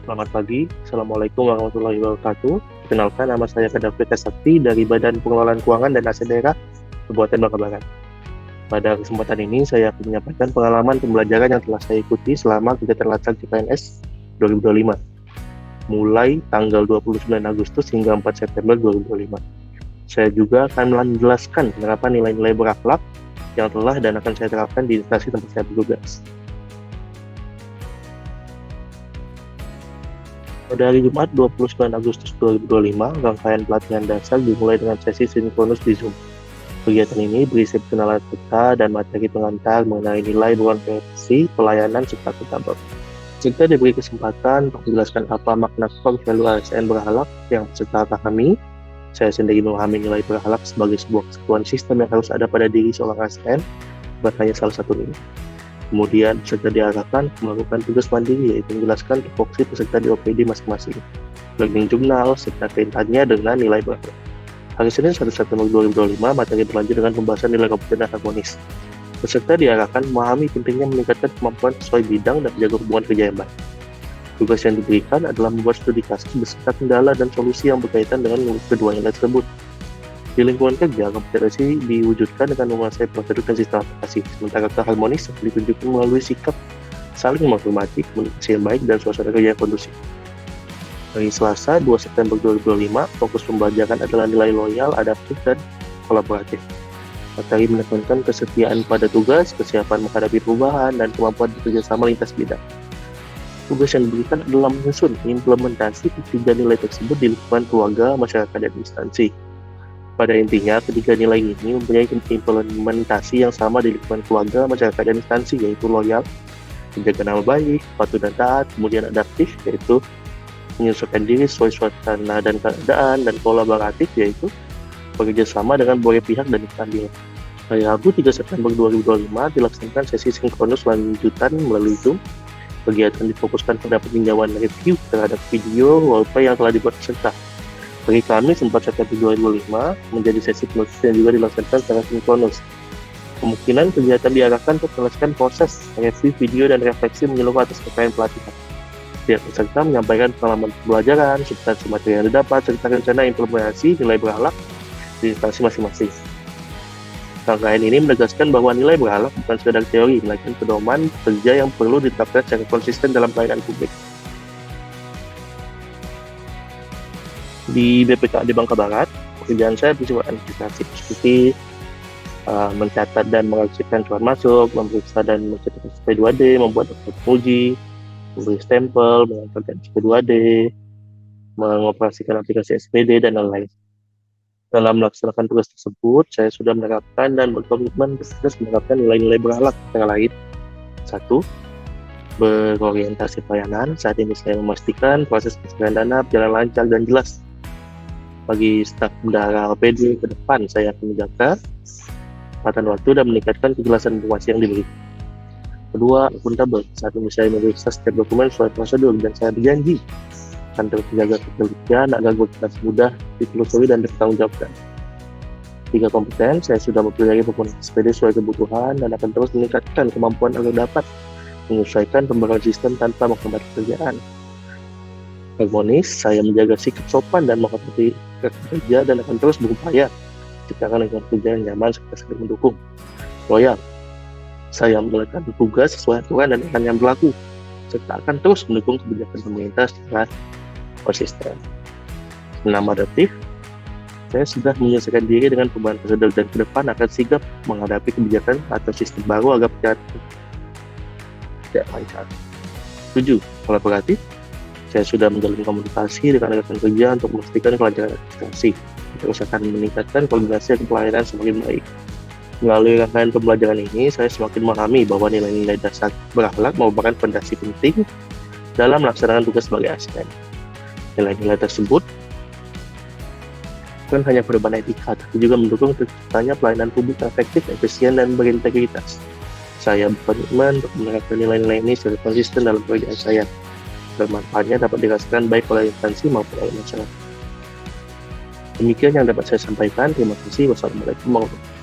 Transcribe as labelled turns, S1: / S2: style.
S1: Selamat pagi, Assalamualaikum warahmatullahi wabarakatuh. Perkenalkan, nama saya Kadafri Sakti dari Badan Pengelolaan Keuangan dan Aset Daerah Kabupaten Bangka Barat. Pada kesempatan ini, saya akan menyampaikan pengalaman pembelajaran yang telah saya ikuti selama kegiatan latihan CPNS 2025, mulai tanggal 29 Agustus hingga 4 September 2025. Saya juga akan menjelaskan penerapan nilai-nilai berakhlak yang telah dan akan saya terapkan di instansi tempat saya bertugas. Pada hari Jumat 29 Agustus 2025, rangkaian pelatihan dasar dimulai dengan sesi sinkronus di Zoom. Kegiatan ini berisi perkenalan peserta dan materi pengantar mengenai nilai berorientasi, pelayanan, serta ketabak. Peserta diberi kesempatan untuk menjelaskan apa makna core value ASN berakhlak yang peserta pahami. Saya sendiri memahami nilai berakhlak sebagai sebuah kesatuan sistem yang harus ada pada diri seorang ASN, bukan hanya salah satu nilai. Kemudian peserta diarahkan melakukan tugas mandiri, yaitu menjelaskan tupoksi peserta di OPD masing-masing, learning jurnal, serta kaitannya dengan nilai berakhlak. Hari Senin 1 September 2025, materi berlanjut dengan pembahasan nilai kompeten dan harmonis. Peserta diarahkan memahami pentingnya meningkatkan kemampuan sesuai bidang dan menjaga hubungan kerja yang baik. Tugas yang diberikan adalah membuat studi kasus beserta kendala dan solusi yang berkaitan dengan kedua nilai tersebut. Di lingkungan kerja, kompetensi diwujudkan dengan menguasai prosedur dan sistem aplikasi, sementara keharmonis ditunjukkan melalui sikap saling menghormati, komunikasi yang baik, dan suasana kerja yang kondusif. Hari Selasa 2 September 2025, fokus pembelajaran adalah nilai loyal, adaptif, dan kolaboratif. Materi menekankan kesetiaan pada tugas, kesiapan menghadapi perubahan, dan kemampuan bekerja sama lintas bidang. Tugas yang diberikan adalah menyusun implementasi ketiga nilai tersebut di lingkungan keluarga, masyarakat, dan instansi. Pada intinya, ketiga nilai ini mempunyai implementasi yang sama di lingkungan keluarga, masyarakat, dan instansi, yaitu loyal, menjaga nama baik, patuh dan taat, kemudian adaptif, yaitu menyesuaikan diri sesuai suasana dan keadaan, dan kolaboratif, yaitu bekerja sama dengan berbagai pihak dan instansi. Hari Rabu 3 September 2025 dilaksanakan sesi sinkronus lanjutan melalui Zoom. Kegiatan difokuskan pada peninjauan review terhadap video roleplay yang telah dibuat peserta. Hari Kamis 4 September 2005 menjadi sesi penutup yang juga dilaksanakan secara sinkronus. Kemungkinan kegiatan diarahkan untuk menjelaskan proses review video dan refleksi menyeluruh atas rangkaian pelatihan. Pihak peserta menyampaikan pengalaman pembelajaran, substansi materi yang didapat, serta rencana implementasi nilai berakhlak di instansi masing-masing. Rangkaian ini menegaskan bahwa nilai berakhlak bukan sekedar teori, melainkan pedoman kerja yang perlu diterapkan secara konsisten dalam pelayanan publik. Di BPKAD Bangka Barat, pekerjaan saya bersifat administratif seperti mencatat dan mengarsipkan surat masuk, memeriksa dan mencetak SP2D, membuat daftar uji, memberi stempel, mengantarkan SP2D, mengoperasikan aplikasi SPD, dan lain-lain. Dalam melaksanakan tugas tersebut, saya sudah menerapkan dan berkomitmen bertugas menerapkan nilai-nilai berakhlak antara lain. 1. Berorientasi pelayanan. Saat ini saya memastikan proses pencairan dana berjalan lancar dan jelas. Bagi staf bendahara OPD ke depan, saya akan menjaga ketepatan waktu dan meningkatkan kejelasan informasi yang diberi. Kedua, akuntabel. Saat ini saya memeriksa setiap dokumen sesuai prosedur dan saya berjanji akan terus menjaga ketelitian agar berkas mudah ditelusuri dan dipertanggungjawabkan. 3. Kompeten. Saya sudah mempelajari penggunaan SPD sesuai kebutuhan dan akan terus meningkatkan kemampuan agar dapat menyesuaikan pembagian sistem tanpa menghambat pekerjaan. Harmonis. Saya menjaga sikap sopan dan menghormati kerja dan akan terus berupaya menciptakan lingkungan kerja yang nyaman serta saling mendukung. Loyal. Saya menjalankan tugas sesuai aturan dan aturan yang berlaku serta akan terus mendukung kebijakan pemerintah secara konsisten. 6. Adaptif. Saya sudah menyelesaikan diri dengan perubahan prosedur dan ke depan akan sigap menghadapi kebijakan atau sistem baru agar perjalanan tidak lancar. 7. Kolaboratif. Saya sudah menjalin komunikasi dengan rekan kerja untuk memastikan kelancaran administrasi. Terus akan meningkatkan koordinasi dan pelayanan semakin baik. Melalui rangkaian pembelajaran ini, saya semakin memahami bahwa nilai-nilai dasar berakhlak merupakan fondasi penting dalam melaksanakan tugas sebagai ASN. Nilai-nilai tersebut bukan hanya pedoman etika, tapi juga mendukung terciptanya pelayanan publik efektif, efisien, dan berintegritas. Saya berkomitmen untuk menerapkan nilai-nilai ini secara konsisten dalam pekerjaan saya. Bermanfaatnya dapat dirasakan baik oleh instansi maupun oleh masyarakat. Demikian yang dapat saya sampaikan. Terima kasih. Wassalamualaikum warahmatullahi wabarakatuh.